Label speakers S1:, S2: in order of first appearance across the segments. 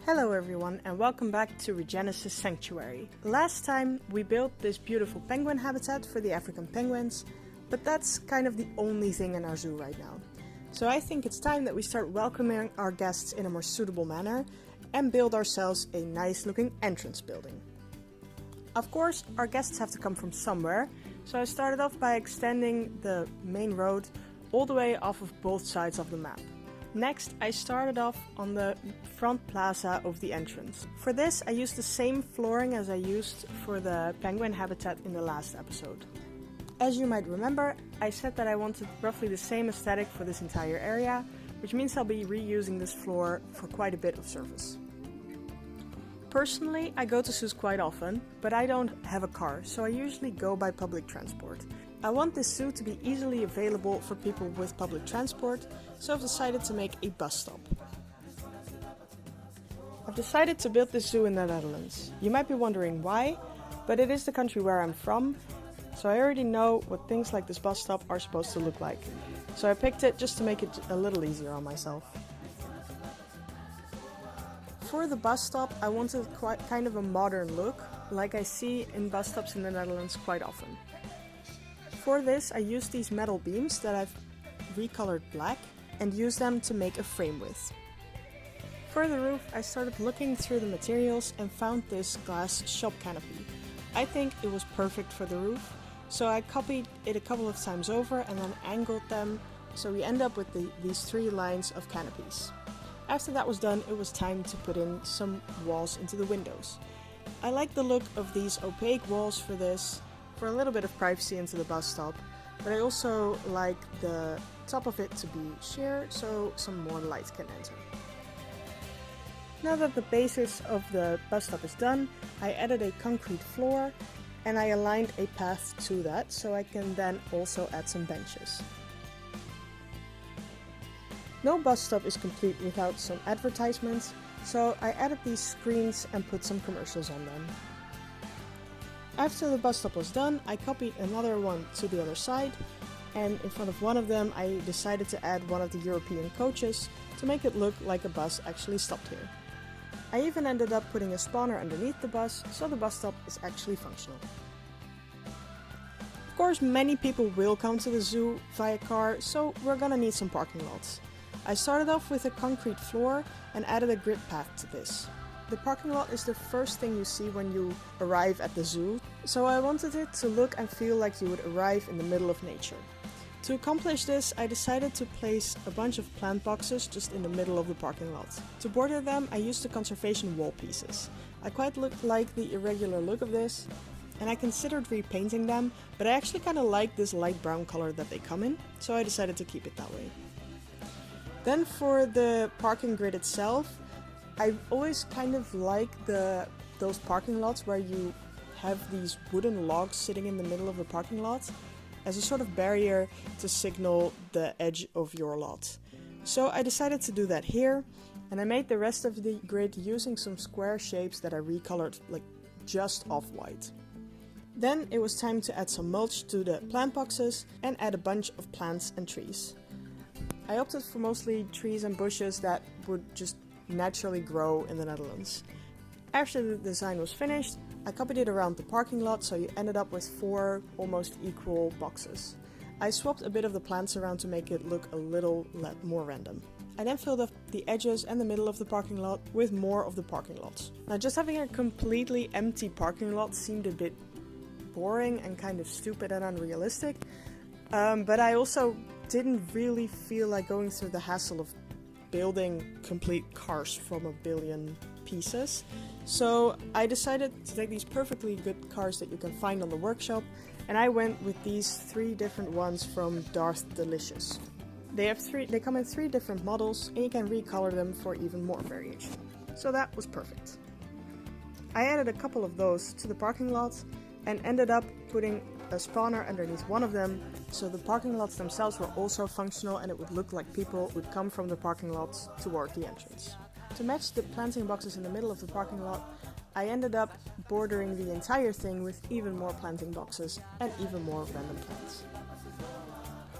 S1: Hello everyone and welcome back to Regenesis Sanctuary. Last time we built this beautiful penguin habitat for the African penguins, but that's kind of the only thing in our zoo right now. So I think it's time that we start welcoming our guests in a more suitable manner and build ourselves a nice looking entrance building. Of course, our guests have to come from somewhere, so I started off by extending the main road all the way off of both sides of the map. Next, I started off on the front plaza of the entrance. For this, I used the same flooring as I used for the penguin habitat in the last episode. As you might remember, I said that I wanted roughly the same aesthetic for this entire area, which means I'll be reusing this floor for quite a bit of surface. Personally, I go to zoos quite often, but I don't have a car, so I usually go by public transport. I want this zoo to be easily available for people with public transport, so I've decided to make a bus stop. I've decided to build this zoo in the Netherlands. You might be wondering why, but it is the country where I'm from, so I already know what things like this bus stop are supposed to look like. So I picked it just to make it a little easier on myself. For the bus stop, I wanted quite kind of a modern look, like I see in bus stops in the Netherlands quite often. For this, I used these metal beams that I've recolored black and used them to make a frame with. For the roof, I started looking through the materials and found this glass shop canopy. I think it was perfect for the roof, so I copied it a couple of times over and then angled them, so we end up with these three lines of canopies. After that was done, it was time to put in some walls into the windows. I like the look of these opaque walls for this, for a little bit of privacy into the bus stop, but I also like the top of it to be sheer so some more light can enter. Now that the basis of the bus stop is done, I added a concrete floor and I aligned a path to that so I can then also add some benches. No bus stop is complete without some advertisements, so I added these screens and put some commercials on them. After the bus stop was done, I copied another one to the other side, and in front of one of them I decided to add one of the European coaches to make it look like a bus actually stopped here. I even ended up putting a spawner underneath the bus, so the bus stop is actually functional. Of course, many people will come to the zoo via car, so we're gonna need some parking lots. I started off with a concrete floor and added a grid path to this. The parking lot is the first thing you see when you arrive at the zoo, so I wanted it to look and feel like you would arrive in the middle of nature. To accomplish this, I decided to place a bunch of plant boxes just in the middle of the parking lot. To border them, I used the conservation wall pieces. I quite like the irregular look of this, and I considered repainting them, but I actually kind of like this light brown color that they come in, so I decided to keep it that way. Then for the parking grid itself, I always kind of like those parking lots where you have these wooden logs sitting in the middle of the parking lot as a sort of barrier to signal the edge of your lot. So I decided to do that here, and I made the rest of the grid using some square shapes that I recolored like just off-white. Then it was time to add some mulch to the plant boxes and add a bunch of plants and trees. I opted for mostly trees and bushes that would just naturally grow in the Netherlands. After the design was finished, I copied it around the parking lot, so you ended up with 4 almost equal boxes. I swapped a bit of the plants around to make it look a little more random. I then filled up the edges and the middle of the parking lot with more of the parking lots. Now, just having a completely empty parking lot seemed a bit boring and kind of stupid and unrealistic, but I also didn't really feel like going through the hassle of building complete cars from a billion pieces. So I decided to take these perfectly good cars that you can find on the workshop, and I went with these 3 different ones from Darth Delicious. They come in 3 different models, and you can recolor them for even more variation. So that was perfect. I added a couple of those to the parking lot and ended up putting a spawner underneath one of them, so the parking lots themselves were also functional and it would look like people would come from the parking lots toward the entrance. To match the planting boxes in the middle of the parking lot, I ended up bordering the entire thing with even more planting boxes and even more random plants.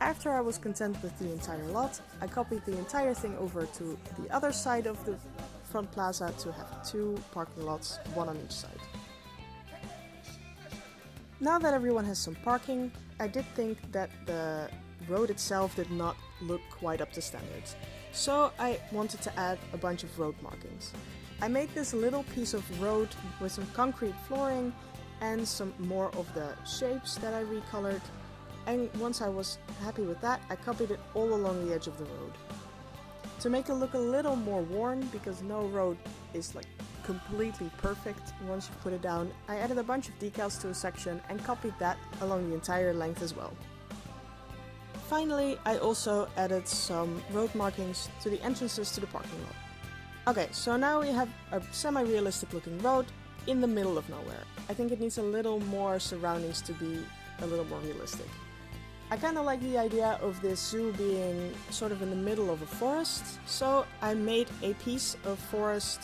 S1: After I was content with the entire lot, I copied the entire thing over to the other side of the front plaza to have 2 parking lots, one on each side. Now that everyone has some parking, I did think that the road itself did not look quite up to standards. So I wanted to add a bunch of road markings. I made this little piece of road with some concrete flooring and some more of the shapes that I recolored. And once I was happy with that, I copied it all along the edge of the road. To make it look a little more worn, because no road is like completely perfect once you put it down, I added a bunch of decals to a section and copied that along the entire length as well. Finally, I also added some road markings to the entrances to the parking lot. Okay, so now we have a semi-realistic looking road in the middle of nowhere. I think it needs a little more surroundings to be a little more realistic. I kind of like the idea of this zoo being sort of in the middle of a forest, so I made a piece of forest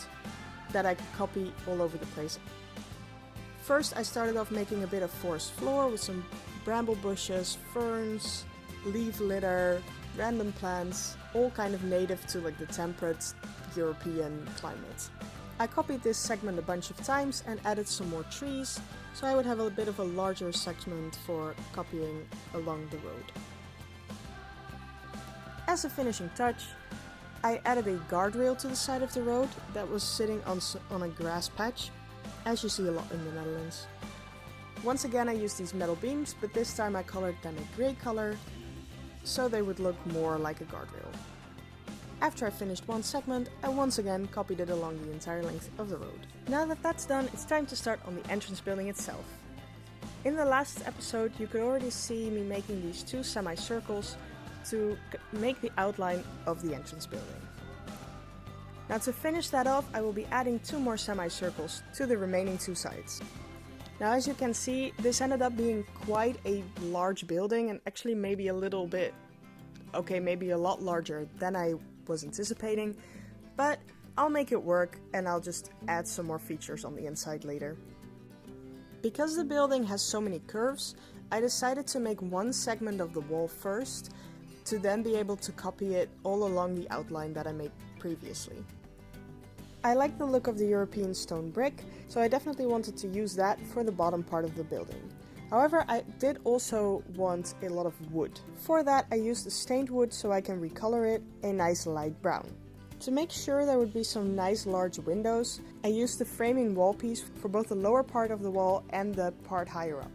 S1: that I could copy all over the place. First, I started off making a bit of forest floor with some bramble bushes, ferns, leaf litter, random plants, all kind of native to like the temperate European climate. I copied this segment a bunch of times and added some more trees, so I would have a bit of a larger segment for copying along the road. As a finishing touch, I added a guardrail to the side of the road that was sitting on a grass patch, as you see a lot in the Netherlands. Once again I used these metal beams, but this time I colored them a grey color, so they would look more like a guardrail. After I finished one segment, I once again copied it along the entire length of the road. Now that that's done, it's time to start on the entrance building itself. In the last episode, you could already see me making these 2 semicircles to make the outline of the entrance building. Now to finish that off, I will be adding 2 more semicircles to the remaining 2 sides. Now as you can see, this ended up being quite a large building and actually maybe a little bit, maybe a lot larger than I was anticipating, but I'll make it work and I'll just add some more features on the inside later. Because the building has so many curves, I decided to make one segment of the wall first to then be able to copy it all along the outline that I made previously. I like the look of the European stone brick, so I definitely wanted to use that for the bottom part of the building. However, I did also want a lot of wood. For that, I used the stained wood so I can recolor it a nice light brown. To make sure there would be some nice large windows, I used the framing wall piece for both the lower part of the wall and the part higher up.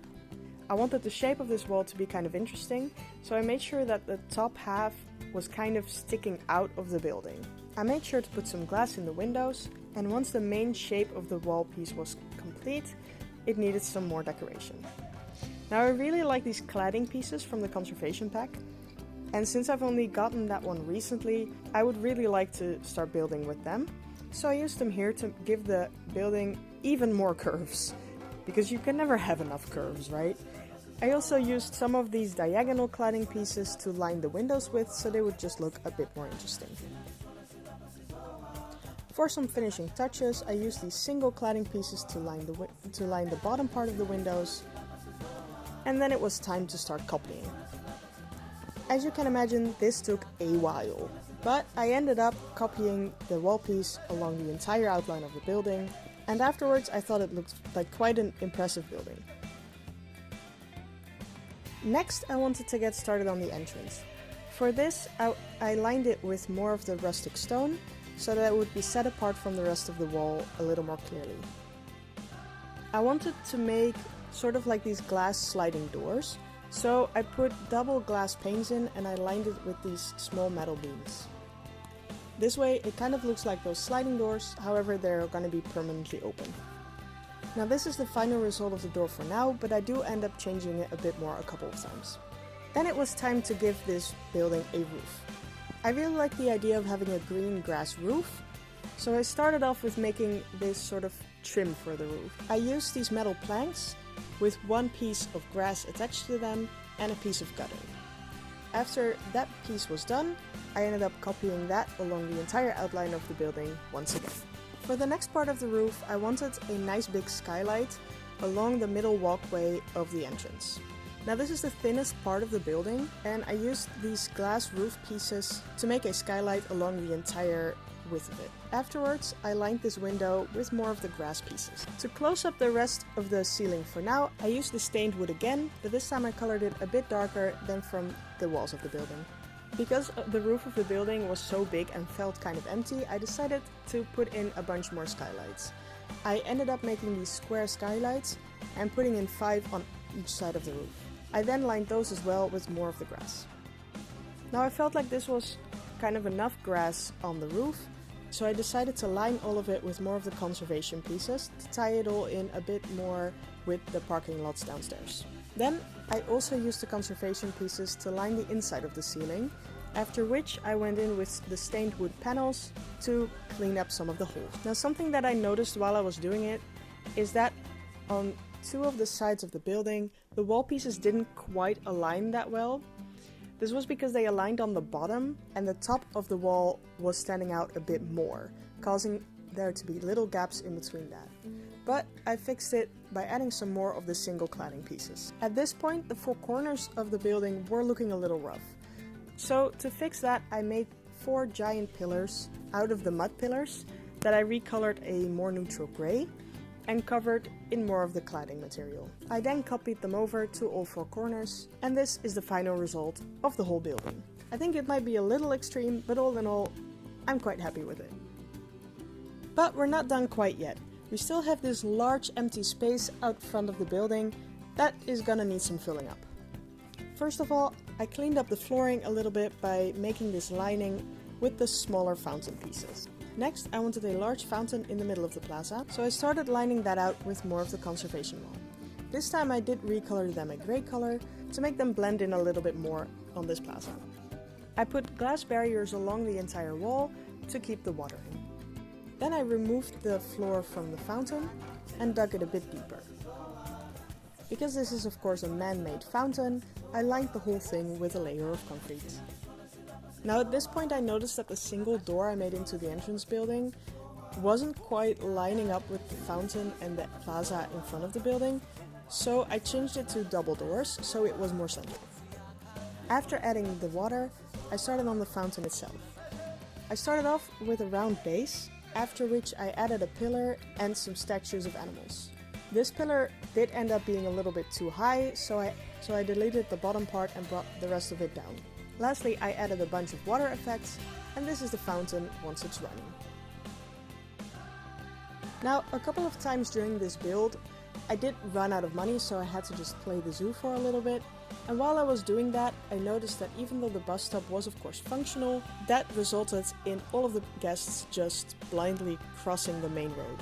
S1: I wanted the shape of this wall to be kind of interesting, so I made sure that the top half was kind of sticking out of the building. I made sure to put some glass in the windows, and once the main shape of the wall piece was complete, it needed some more decoration. Now I really like these cladding pieces from the conservation pack, and since I've only gotten that one recently, I would really like to start building with them. So I used them here to give the building even more curves, because you can never have enough curves, right? I also used some of these diagonal cladding pieces to line the windows with, so they would just look a bit more interesting. For some finishing touches, I used these single cladding pieces to line the bottom part of the windows, and then it was time to start copying. As you can imagine, this took a while, but I ended up copying the wall piece along the entire outline of the building, and afterwards I thought it looked like quite an impressive building. Next, I wanted to get started on the entrance. For this, I lined it with more of the rustic stone, so that it would be set apart from the rest of the wall a little more clearly. I wanted to make sort of like these glass sliding doors, so I put double glass panes in and I lined it with these small metal beams. This way it kind of looks like those sliding doors, however they're going to be permanently open. Now this is the final result of the door for now, but I do end up changing it a bit more a couple of times. Then it was time to give this building a roof. I really like the idea of having a green grass roof, so I started off with making this sort of trim for the roof. I used these metal planks with one piece of grass attached to them and a piece of gutter. After that piece was done, I ended up copying that along the entire outline of the building once again. For the next part of the roof, I wanted a nice big skylight along the middle walkway of the entrance. Now this is the thinnest part of the building, and I used these glass roof pieces to make a skylight along the entire width of it. Afterwards, I lined this window with more of the grass pieces. To close up the rest of the ceiling for now, I used the stained wood again, but this time I colored it a bit darker than from the walls of the building. Because the roof of the building was so big and felt kind of empty, I decided to put in a bunch more skylights. I ended up making these square skylights and putting in 5 on each side of the roof. I then lined those as well with more of the grass. Now I felt like this was kind of enough grass on the roof, so I decided to line all of it with more of the conservation pieces to tie it all in a bit more with the parking lots downstairs. Then I also used the conservation pieces to line the inside of the ceiling, after which I went in with the stained wood panels to clean up some of the holes. Now something that I noticed while I was doing it is that on 2 of the sides of the building, the wall pieces didn't quite align that well. This was because they aligned on the bottom and the top of the wall was standing out a bit more, causing there to be little gaps in between that. But I fixed it by adding some more of the single cladding pieces. At this point, the 4 corners of the building were looking a little rough. So to fix that, I made 4 giant pillars out of the mud pillars that I recolored a more neutral gray and covered in more of the cladding material. I then copied them over to all 4 corners, and this is the final result of the whole building. I think it might be a little extreme, but all in all, I'm quite happy with it. But we're not done quite yet. We still have this large empty space out front of the building that is gonna need some filling up. First of all, I cleaned up the flooring a little bit by making this lining with the smaller fountain pieces. Next, I wanted a large fountain in the middle of the plaza, so I started lining that out with more of the conservation wall. This time I did recolor them a grey color to make them blend in a little bit more on this plaza. I put glass barriers along the entire wall to keep the water in. Then I removed the floor from the fountain and dug it a bit deeper. Because this is of course a man-made fountain, I lined the whole thing with a layer of concrete. Now at this point I noticed that the single door I made into the entrance building wasn't quite lining up with the fountain and the plaza in front of the building, so I changed it to double doors so it was more central. After adding the water, I started on the fountain itself. I started off with a round base, after which I added a pillar and some statues of animals. This pillar did end up being a little bit too high, so I deleted the bottom part and brought the rest of it down. Lastly, I added a bunch of water effects, and this is the fountain once it's running. Now, a couple of times during this build, I did run out of money, so I had to just play the zoo for a little bit. And while I was doing that, I noticed that even though the bus stop was of course functional, that resulted in all of the guests just blindly crossing the main road.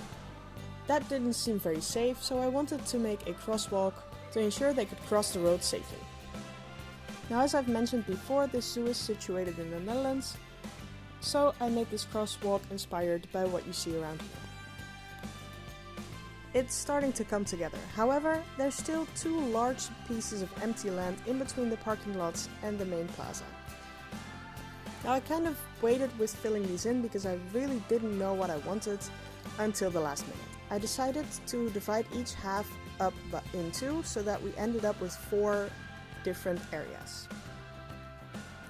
S1: That didn't seem very safe, so I wanted to make a crosswalk to ensure they could cross the road safely. Now, as I've mentioned before, this zoo is situated in the Netherlands, so I made this crosswalk inspired by what you see around here. It's starting to come together. However, there's still 2 large pieces of empty land in between the parking lots and the main plaza. Now I kind of waited with filling these in because I really didn't know what I wanted until the last minute. I decided to divide each half up in 2 so that we ended up with 4 different areas.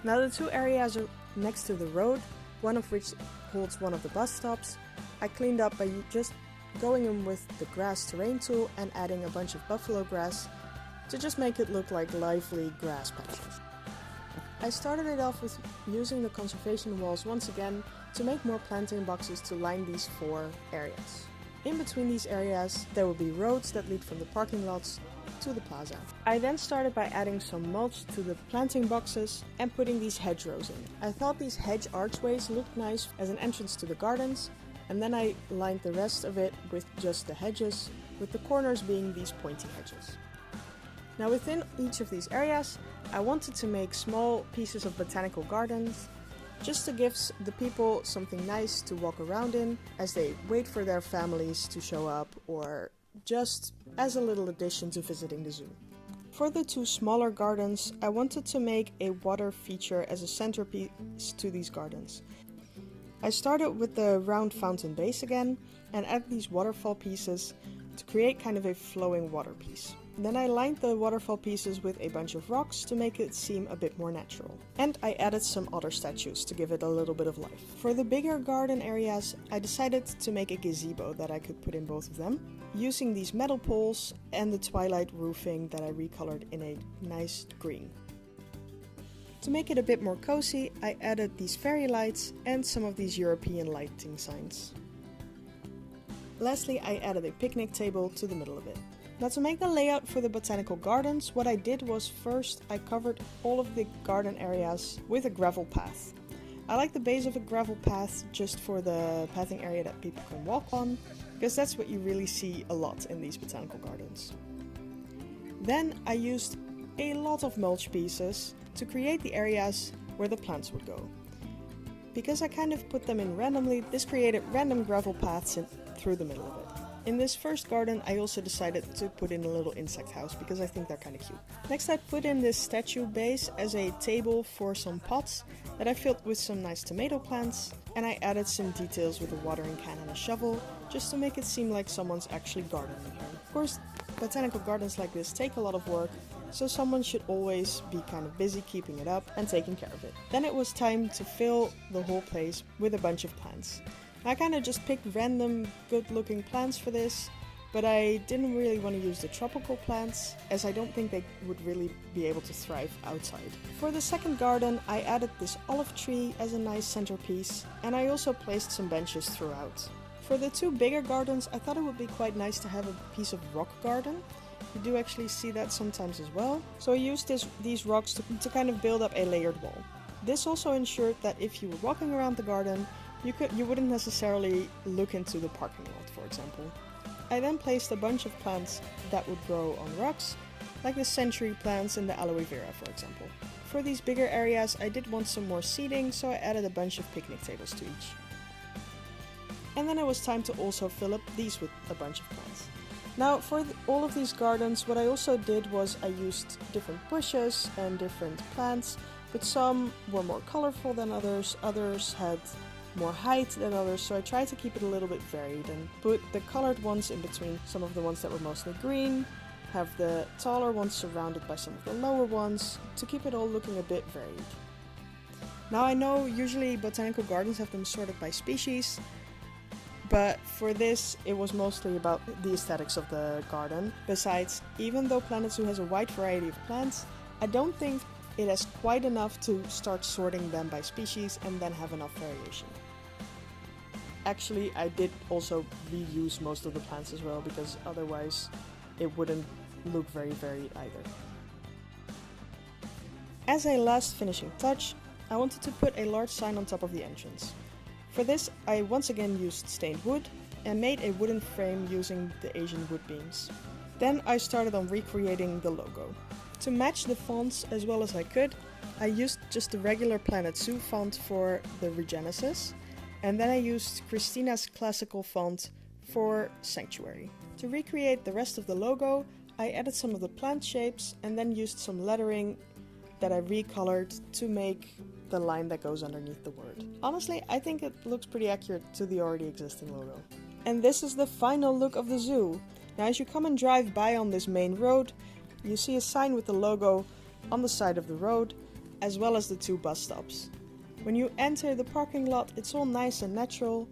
S1: Now the 2 areas are next to the road, one of which holds one of the bus stops. I cleaned up by just going in with the grass terrain tool and adding a bunch of buffalo grass to just make it look like lively grass patches. I started it off with using the conservation walls once again to make more planting boxes to line these 4 areas. In between these areas there will be roads that lead from the parking lots to the plaza. I then started by adding some mulch to the planting boxes and putting these hedgerows in. I thought these hedge archways looked nice as an entrance to the gardens, and then I lined the rest of it with just the hedges, with the corners being these pointy hedges. Now within each of these areas, I wanted to make small pieces of botanical gardens, just to give the people something nice to walk around in as they wait for their families to show up, or just as a little addition to visiting the zoo. For the 2 smaller gardens, I wanted to make a water feature as a centerpiece to these gardens. I started with the round fountain base again and added these waterfall pieces to create kind of a flowing water piece. Then I lined the waterfall pieces with a bunch of rocks to make it seem a bit more natural. And I added some other statues to give it a little bit of life. For the bigger garden areas, I decided to make a gazebo that I could put in both of them, using these metal poles and the twilight roofing that I recolored in a nice green. To make it a bit more cozy, I added these fairy lights and some of these European lighting signs. Lastly, I added a picnic table to the middle of it. Now, to make the layout for the botanical gardens, what I did was first I covered all of the garden areas with a gravel path. I like the base of a gravel path just for the pathing area that people can walk on, because that's what you really see a lot in these botanical gardens. Then I used a lot of mulch pieces to create the areas where the plants would go. Because I kind of put them in randomly, this created random gravel paths through the middle of it. In this first garden, I also decided to put in a little insect house because I think they're kind of cute. Next, I put in this statue base as a table for some pots that I filled with some nice tomato plants, and I added some details with a watering can and a shovel just to make it seem like someone's actually gardening here. Of course, botanical gardens like this take a lot of work, so someone should always be kind of busy keeping it up and taking care of it. Then it was time to fill the whole place with a bunch of plants. I kind of just picked random good looking plants for this, but I didn't really want to use the tropical plants as I don't think they would really be able to thrive outside. For the second garden, I added this olive tree as a nice centerpiece, and I also placed some benches throughout. For the two bigger gardens, I thought it would be quite nice to have a piece of rock garden. You do actually see that sometimes as well. So I used these rocks to kind of build up a layered wall. This also ensured that if you were walking around the garden, you wouldn't necessarily look into the parking lot, for example. I then placed a bunch of plants that would grow on rocks, like the century plants and the aloe vera, for example. For these bigger areas, I did want some more seating, so I added a bunch of picnic tables to each. And then it was time to also fill up these with a bunch of plants. Now, for all of these gardens, what I also did was I used different bushes and different plants, but some were more colorful than others had more height than others, so I tried to keep it a little bit varied and put the colored ones in between some of the ones that were mostly green, have the taller ones surrounded by some of the lower ones, to keep it all looking a bit varied. Now, I know usually botanical gardens have them sorted by species, but for this it was mostly about the aesthetics of the garden. Besides, even though Planet Zoo has a wide variety of plants, I don't think it has quite enough to start sorting them by species and then have enough variation. Actually, I did also reuse most of the plants as well, because otherwise it wouldn't look very varied either. As a last finishing touch, I wanted to put a large sign on top of the entrance. For this, I once again used stained wood and made a wooden frame using the Asian wood beams. Then I started on recreating the logo. To match the fonts as well as I could, I used just the regular Planet Zoo font for the Regenesis, and then I used Christina's classical font for Sanctuary. To recreate the rest of the logo, I added some of the plant shapes and then used some lettering that I recolored to make the line that goes underneath the word. Honestly, I think it looks pretty accurate to the already existing logo. And this is the final look of the zoo. Now, as you come and drive by on this main road, you see a sign with the logo on the side of the road, as well as the two bus stops. When you enter the parking lot, it's all nice and natural,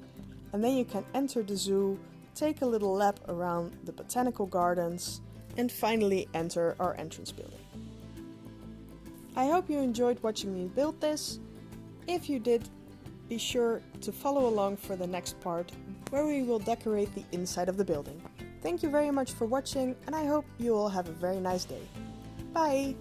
S1: and then you can enter the zoo, take a little lap around the botanical gardens, and finally enter our entrance building. I hope you enjoyed watching me build this. If you did, be sure to follow along for the next part, where we will decorate the inside of the building. Thank you very much for watching, and I hope you all have a very nice day. Bye!